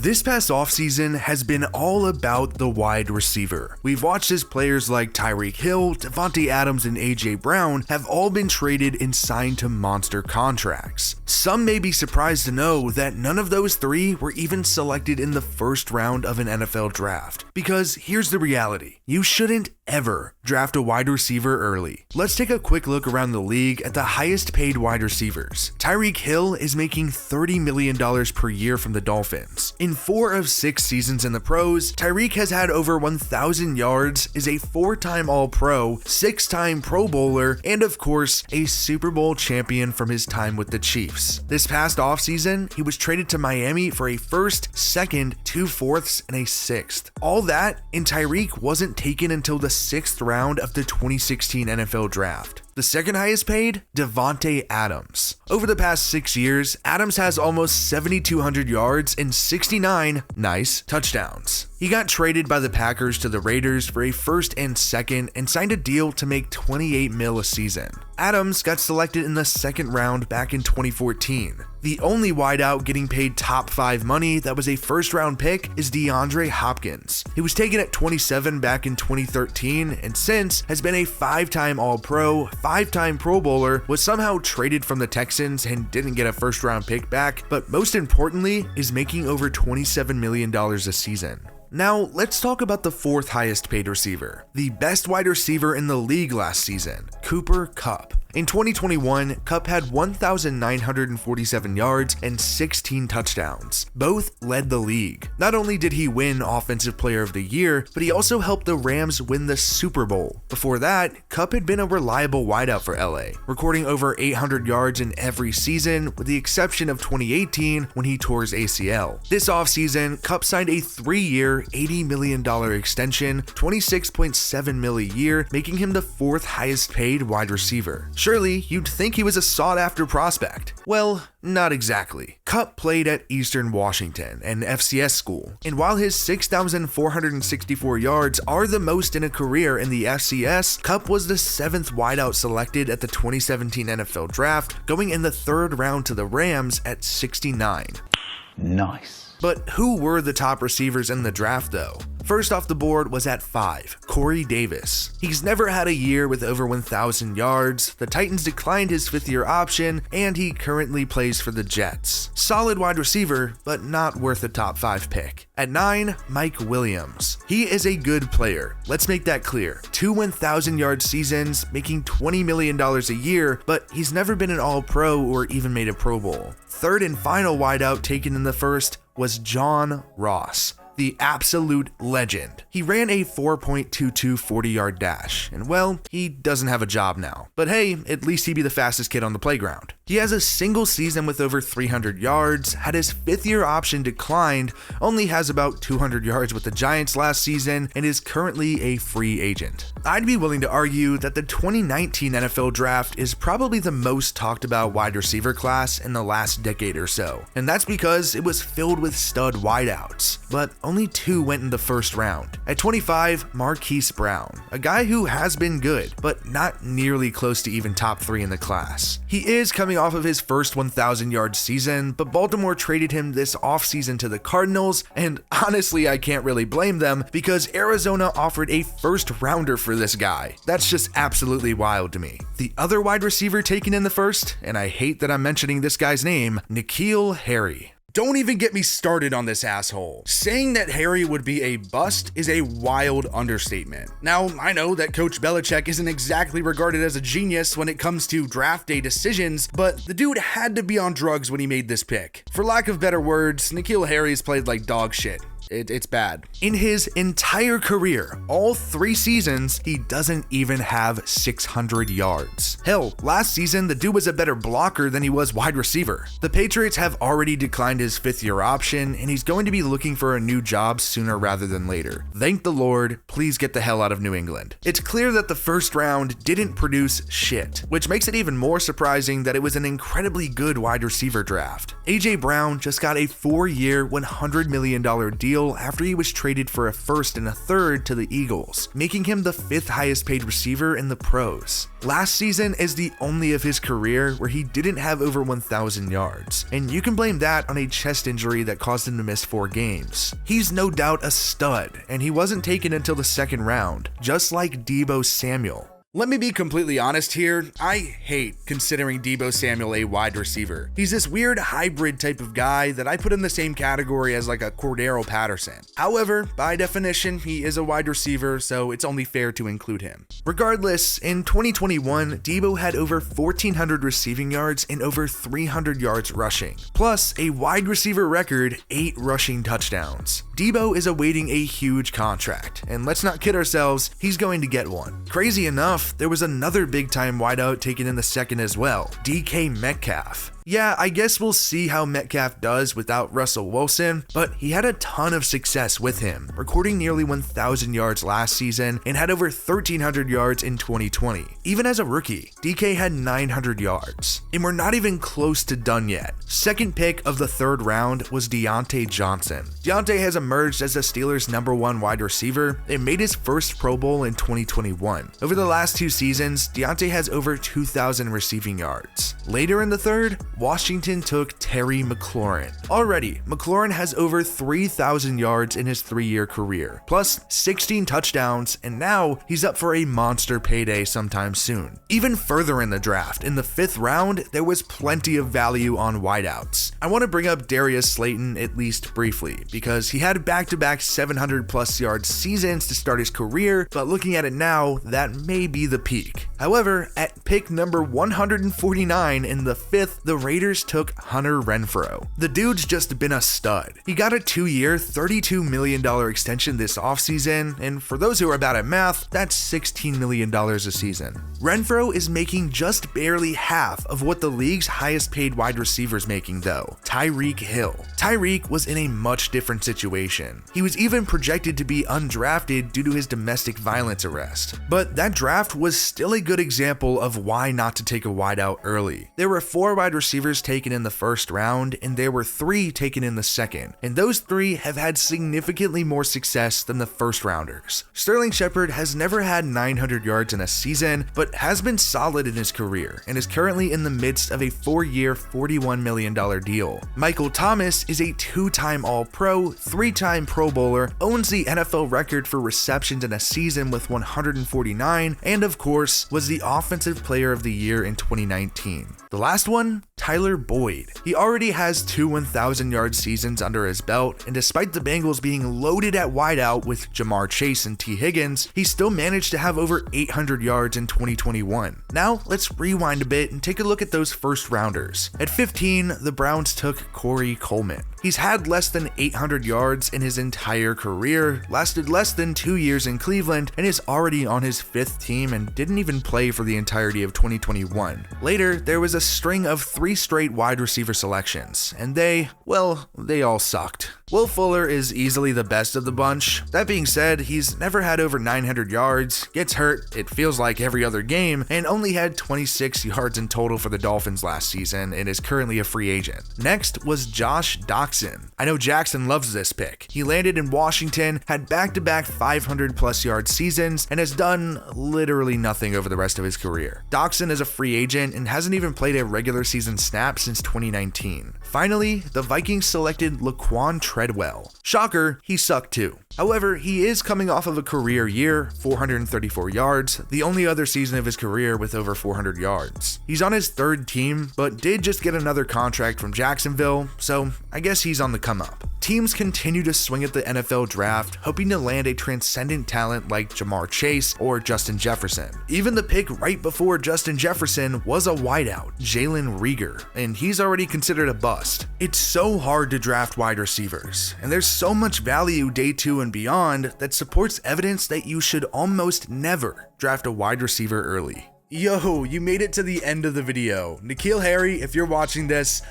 This past offseason has been all about the wide receiver. We've watched as players like Tyreek Hill, Davante Adams, and AJ Brown have all been traded and signed to monster contracts. Some may be surprised to know that none of those three were even selected in the first round of an NFL draft. Because here's the reality. You shouldn't ever draft a wide receiver early. Let's take a quick look around the league at the highest paid wide receivers. Tyreek Hill is making $30 million per year from the Dolphins. In 4 of 6 seasons in the pros, Tyreek has had over 1,000 yards, is a 4-time All-Pro, 6-time Pro Bowler, and of course, a Super Bowl champion from his time with the Chiefs. This past offseason, he was traded to Miami for a first, second, 2 fourths, and a 6th. All that, and Tyreek wasn't taken until the 6th round of the 2016 NFL Draft. The second highest paid, Davante Adams. Over the past 6 years, Adams has almost 7,200 yards and 69 nice touchdowns. He got traded by the Packers to the Raiders for a first and second and signed a deal to make $28 million a season. Adams got selected in the 2nd round back in 2014. The only wideout getting paid top 5 money that was a first-round pick is DeAndre Hopkins. He was taken at 27 back in 2013 and since has been a 5-time All-Pro, 5-time Pro Bowler, was somehow traded from the Texans and didn't get a first-round pick back, but most importantly is making over $27 million a season. Now, let's talk about the 4th highest paid receiver, the best wide receiver in the league last season, Cooper Kupp. In 2021, Kupp had 1,947 yards and 16 touchdowns. Both led the league. Not only did he win Offensive Player of the Year, but he also helped the Rams win the Super Bowl. Before that, Kupp had been a reliable wideout for LA, recording over 800 yards in every season, with the exception of 2018 when he tore his ACL. This offseason, Kupp signed a 3-year, $80 million extension, $26.7 million a year, making him the 4th highest paid wide receiver. Surely, you'd think he was a sought-after prospect. Well, not exactly. Kupp played at Eastern Washington, an FCS school, and while his 6,464 yards are the most in a career in the FCS, Kupp was the 7th wideout selected at the 2017 NFL Draft, going in the 3rd round to the Rams at 69. Nice. But who were the top receivers in the draft though? First off the board was at 5, Corey Davis. He's never had a year with over 1,000 yards, the Titans declined his 5th-year option, and he currently plays for the Jets. Solid wide receiver, but not worth a top 5 pick. At 9, Mike Williams. He is a good player, let's make that clear. 2 1,000-yard seasons, making $20 million a year, but he's never been an All-Pro or even made a Pro Bowl. 3rd and final wideout taken in the 1st was John Ross, the absolute legend. He ran a 4.22 40-yard dash, and well, he doesn't have a job now. But hey, at least he'd be the fastest kid on the playground. He has a single season with over 300 yards, had his 5th-year option declined, only has about 200 yards with the Giants last season, and is currently a free agent. I'd be willing to argue that the 2019 NFL Draft is probably the most talked about wide receiver class in the last decade or so, and that's because it was filled with stud wideouts, but only 2 went in the 1st round. At 25, Marquise Brown, a guy who has been good, but not nearly close to even top 3 in the class. He is coming off of his first 1,000-yard season, but Baltimore traded him this offseason to the Cardinals, and honestly, I can't really blame them because Arizona offered a 1st-rounder for this guy. That's just absolutely wild to me. The other wide receiver taken in the 1st, and I hate that I'm mentioning this guy's name, N'Keal Harry. Don't even get me started on this asshole. Saying that Harry would be a bust is a wild understatement. Now, I know that Coach Belichick isn't exactly regarded as a genius when it comes to draft day decisions, but the dude had to be on drugs when he made this pick. For lack of better words, N'Keal Harry's played like dog shit. It's bad. In his entire career, all 3 seasons, he doesn't even have 600 yards. Hell, last season, the dude was a better blocker than he was wide receiver. The Patriots have already declined his 5th-year option, and he's going to be looking for a new job sooner rather than later. Thank the Lord, please get the hell out of New England. It's clear that the 1st round didn't produce shit, which makes it even more surprising that it was an incredibly good wide receiver draft. AJ Brown just got a 4-year, $100 million deal deal after he was traded for a first and a third to the Eagles, making him the 5th highest paid receiver in the pros. Last season is the only of his career where he didn't have over 1,000 yards, and you can blame that on a chest injury that caused him to miss 4 games. He's no doubt a stud, and he wasn't taken until the 2nd round, just like Deebo Samuel. Let me be completely honest here, I hate considering Deebo Samuel a wide receiver. He's this weird hybrid type of guy that I put in the same category as like a Cordero Patterson. However, by definition, he is a wide receiver, so it's only fair to include him. Regardless, in 2021, Deebo had over 1,400 receiving yards and over 300 yards rushing, plus a wide receiver record 8 rushing touchdowns. Deebo is awaiting a huge contract, and let's not kid ourselves, he's going to get one. Crazy enough, there was another big-time wideout taken in the 2nd as well, DK Metcalf. Yeah, I guess we'll see how Metcalf does without Russell Wilson, but he had a ton of success with him, recording nearly 1,000 yards last season and had over 1,300 yards in 2020. Even as a rookie, DK had 900 yards. And we're not even close to done yet. 2nd pick of the 3rd round was Diontae Johnson. Diontae has emerged as the Steelers' #1 wide receiver and made his first Pro Bowl in 2021. Over the last 2 seasons, Diontae has over 2,000 receiving yards. Later in the 3rd, Washington took Terry McLaurin. Already, McLaurin has over 3,000 yards in his 3-year career, plus 16 touchdowns, and now he's up for a monster payday sometime soon. Even further in the draft, in the 5th round, there was plenty of value on wideouts. I want to bring up Darius Slayton at least briefly, because he had back-to-back 700+ yard seasons to start his career, but looking at it now, that may be the peak. However, at pick number 149 in the 5th, the Raiders took Hunter Renfrow. The dude's just been a stud. He got a 2-year, $32 million extension this offseason, and for those who are bad at math, that's $16 million a season. Renfrow is making just barely half of what the league's highest paid wide receiver's making though, Tyreek Hill. Tyreek was in a much different situation. He was even projected to be undrafted due to his domestic violence arrest. But that draft was still a good example of why not to take a wideout early. There were 4 wide receivers taken in the 1st round, and there were 3 taken in the 2nd, and those 3 have had significantly more success than the 1st rounders. Sterling Shepard has never had 900 yards in a season, but has been solid in his career, and is currently in the midst of a 4-year, $41 million deal. Michael Thomas is a 2-time All-Pro, 3-time Pro Bowler, owns the NFL record for receptions in a season with 149, and of course, was the Offensive Player of the Year in 2019. The last one? Tyler Boyd. He already has 2 1,000-yard seasons under his belt, and despite the Bengals being loaded at wideout with Jamar Chase and T. Higgins, he still managed to have over 800 yards in 2021. Now, let's rewind a bit and take a look at those 1st rounders. At 15, the Browns took Corey Coleman. He's had less than 800 yards in his entire career, lasted less than 2 years in Cleveland, and is already on his 5th team and didn't even play for the entirety of 2021. Later, there was a string of 3 straight wide receiver selections, and they all sucked. Will Fuller is easily the best of the bunch. That being said, he's never had over 900 yards, gets hurt, it feels like every other game, and only had 26 yards in total for the Dolphins last season and is currently a free agent. Next was Josh Doxson. I know Jackson loves this pick. He landed in Washington, had back-to-back 500+ yard seasons, and has done literally nothing over the rest of his career. Doxson is a free agent and hasn't even played a regular season snap since 2019. Finally, the Vikings selected Laquan Treadwell. Shocker, he sucked too. However, he is coming off of a career year, 434 yards, the only other season of his career with over 400 yards. He's on his 3rd team, but did just get another contract from Jacksonville, so I guess he's on the come up. Teams continue to swing at the NFL draft, hoping to land a transcendent talent like Jamar Chase or Justin Jefferson. Even the pick right before Justin Jefferson was a wideout, Jalen Reagor, and he's already considered a bust. It's so hard to draft wide receivers, and there's so much value day 2 and beyond that supports evidence that you should almost never draft a wide receiver early. Yo, you made it to the end of the video. N'Keal Harry, if you're watching this,